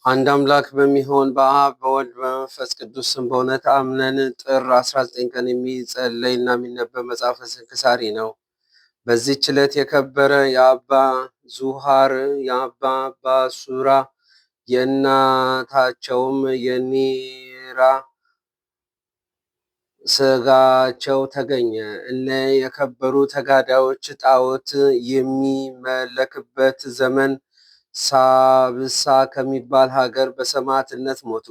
አንድ አምላክ በሚሆን በአብ በወልድ በመንፈስ ቅዱስ ስም በእውነት አምነን ጥር 19 ቀን የሚጸለይና የሚነበብ መጽሐፈ ስንክሳር ነው። በዚህች ዕለት የከበረ የአባ ዙሃር የአባ ባሱራ የእናታቸውም የኒራ ስጋቸው ተገኘ። እነ የከበሩ ተጋዳዮች ጣዖት የሚመለክበት ዘመን ሳብሳ ከሚባል ሀገር በሰማዕትነት ሞቱ።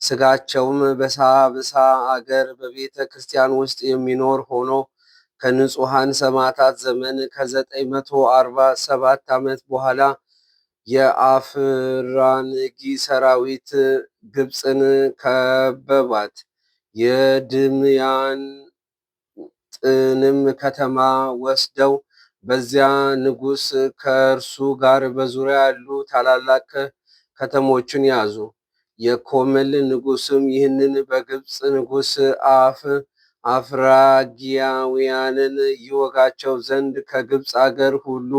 ስጋቸውም በሳብሳ አገር በቤተ ክርስቲያን ውስጥ የሚኖር ሆኖ ከንጹሐን ሰማዕታት ዘመን ከ947 ዓመት በኋላ የአፍራንጊ ሰራዊት ግብፅን ከበባት። የድምያጥንም ከተማ ወስደው በዚያ ንጉሥ ከእርሱ ጋር በዙሪያ ያሉ ታላላቅ ከተሞችን ያዙ። የኮምል ንጉሥም ይህንን በግብፅ ንጉሥ አፍራጊያውያንን ይወጋቸው ዘንድ ከግብፅ አገር ሁሉ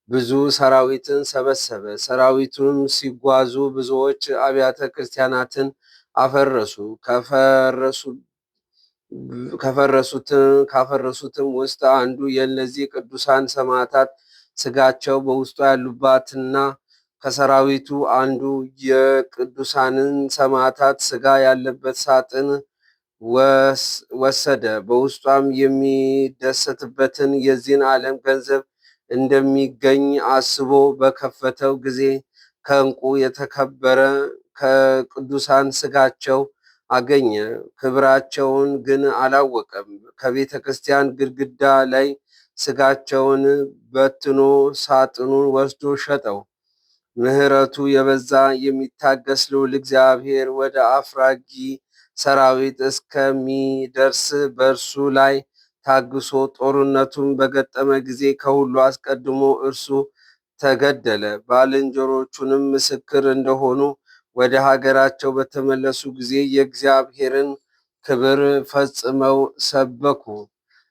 ብዙ ሰራዊትን ሰበሰበ። ሰራዊቱም ሲጓዙ ብዙዎች አብያተ ክርስቲያናትን አፈረሱ። ካፈረሱትም ውስጥ አንዱ የእነዚህ ቅዱሳን ሰማዕታት ስጋቸው በውስጡ ያሉባትና ከሰራዊቱ አንዱ የቅዱሳንን ሰማዕታት ስጋ ያለበት ሳጥን ወሰደ። በውስጧም የሚደሰትበትን የዚህን ዓለም ገንዘብ እንደሚገኝ አስቦ በከፈተው ጊዜ ከዕንቁ የተከበረ ከቅዱሳን ስጋቸው አገኘ። ክብራቸውን ግን አላወቀም። ከቤተ ክርስቲያን ግድግዳ ላይ ስጋቸውን በትኖ ሳጥኑን ወስዶ ሸጠው። ምሕረቱ የበዛ የሚታገስ ልዑል እግዚአብሔር ወደ አፍራጊ ሰራዊት እስከሚደርስ በእርሱ ላይ ታግሶ ጦርነቱን በገጠመ ጊዜ ከሁሉ አስቀድሞ እርሱ ተገደለ። ባልንጀሮቹንም ምስክር እንደሆኑ ወደ ሀገራቸው በተመለሱ ጊዜ የእግዚአብሔርን ክብር ፈጽመው ሰበኩ።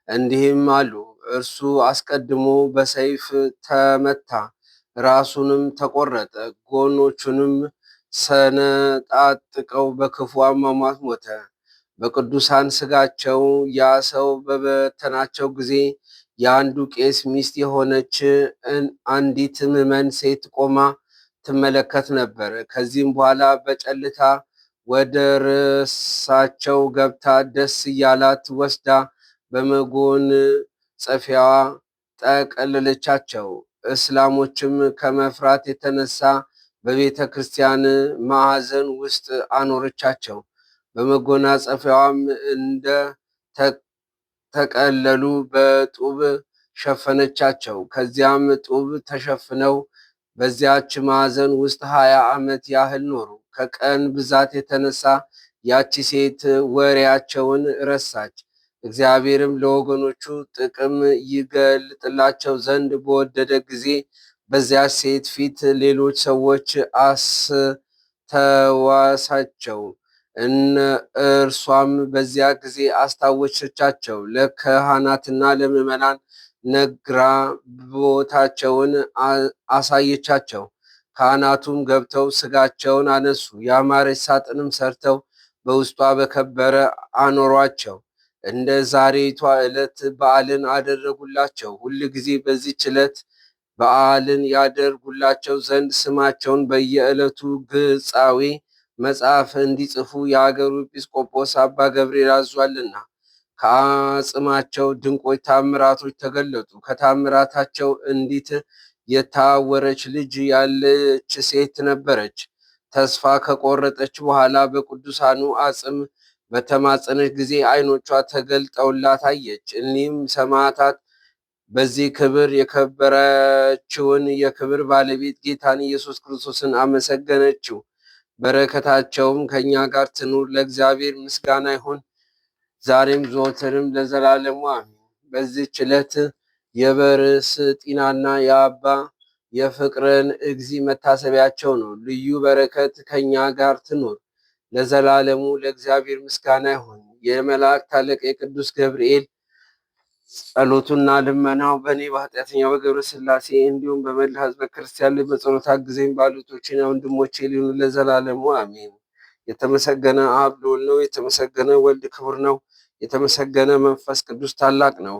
እንዲህም አሉ። እርሱ አስቀድሞ በሰይፍ ተመታ፣ ራሱንም ተቆረጠ፣ ጎኖቹንም ሰነጣጥቀው በክፉ አሟሟት ሞተ። በቅዱሳን ስጋቸው ያ ሰው በበተናቸው ጊዜ የአንዱ ቄስ ሚስት የሆነች አንዲት ምዕመን ሴት ቆማ ትመለከት ነበር። ከዚህም በኋላ በጨልታ ወደ ርሳቸው ገብታ ደስ እያላት ወስዳ በመጎናጸፊያዋ ጠቀለለቻቸው። እስላሞችም ከመፍራት የተነሳ በቤተ ክርስቲያን ማዕዘን ውስጥ አኖረቻቸው። በመጎናጸፊያዋም እንደ ተቀለሉ በጡብ ሸፈነቻቸው። ከዚያም ጡብ ተሸፍነው በዚያች ማዕዘን ውስጥ 20 ዓመት ያህል ኖሩ። ከቀን ብዛት የተነሳ ያቺ ሴት ወሬያቸውን ረሳች። እግዚአብሔርም ለወገኖቹ ጥቅም ይገልጥላቸው ዘንድ በወደደ ጊዜ በዚያች ሴት ፊት ሌሎች ሰዎች አስተዋሳቸው። እርሷም በዚያ ጊዜ አስታወሰቻቸው። ለካህናትና ለምዕመናን ነግራ ቦታቸውን አሳየቻቸው። ካህናቱም ገብተው ስጋቸውን አነሱ። ያማረች ሳጥንም ሰርተው በውስጧ በከበረ አኖሯቸው። እንደ ዛሬቷ ዕለት በዓልን አደረጉላቸው። ሁል ጊዜ በዚህች ዕለት በዓልን ያደርጉላቸው ዘንድ ስማቸውን በየዕለቱ ግጻዌ መጽሐፍ እንዲጽፉ የአገሩ ኤጲስቆጶስ አባ ገብርኤል አዟልና። ከአጽማቸው ድንቆች ታምራቶች ተገለጡ። ከታምራታቸው እንዲት የታወረች ልጅ ያለች ሴት ነበረች። ተስፋ ከቆረጠች በኋላ በቅዱሳኑ አጽም በተማጸነች ጊዜ ዓይኖቿ ተገልጠውላት አየች። እኒህም ሰማዕታት በዚህ ክብር የከበረችውን የክብር ባለቤት ጌታን ኢየሱስ ክርስቶስን አመሰገነችው። በረከታቸውም ከእኛ ጋር ትኑር። ለእግዚአብሔር ምስጋና ይሁን ዛሬም ዘወትርም ለዘላለሙ አሜን። በዚህች ዕለት የበርስጢናና የአባ የፍቅርን እግዚ መታሰቢያቸው ነው። ልዩ በረከት ከእኛ ጋር ትኑር ለዘላለሙ። ለእግዚአብሔር ምስጋና ይሁን። የመላእክት አለቃ የቅዱስ ገብርኤል ጸሎቱና ልመናው በእኔ በኃጢአተኛው በገብረ ሥላሴ እንዲሁም በመላ ሕዝበ ክርስቲያን ላይ በጸሎት አግዘኝ ባሉቶችና ወንድሞቼ ሊሆኑ ለዘላለሙ አሜን። የተመሰገነ አብ ልዑል ነው። የተመሰገነ ወልድ ክቡር ነው። የተመሰገነ መንፈስ ቅዱስ ታላቅ ነው።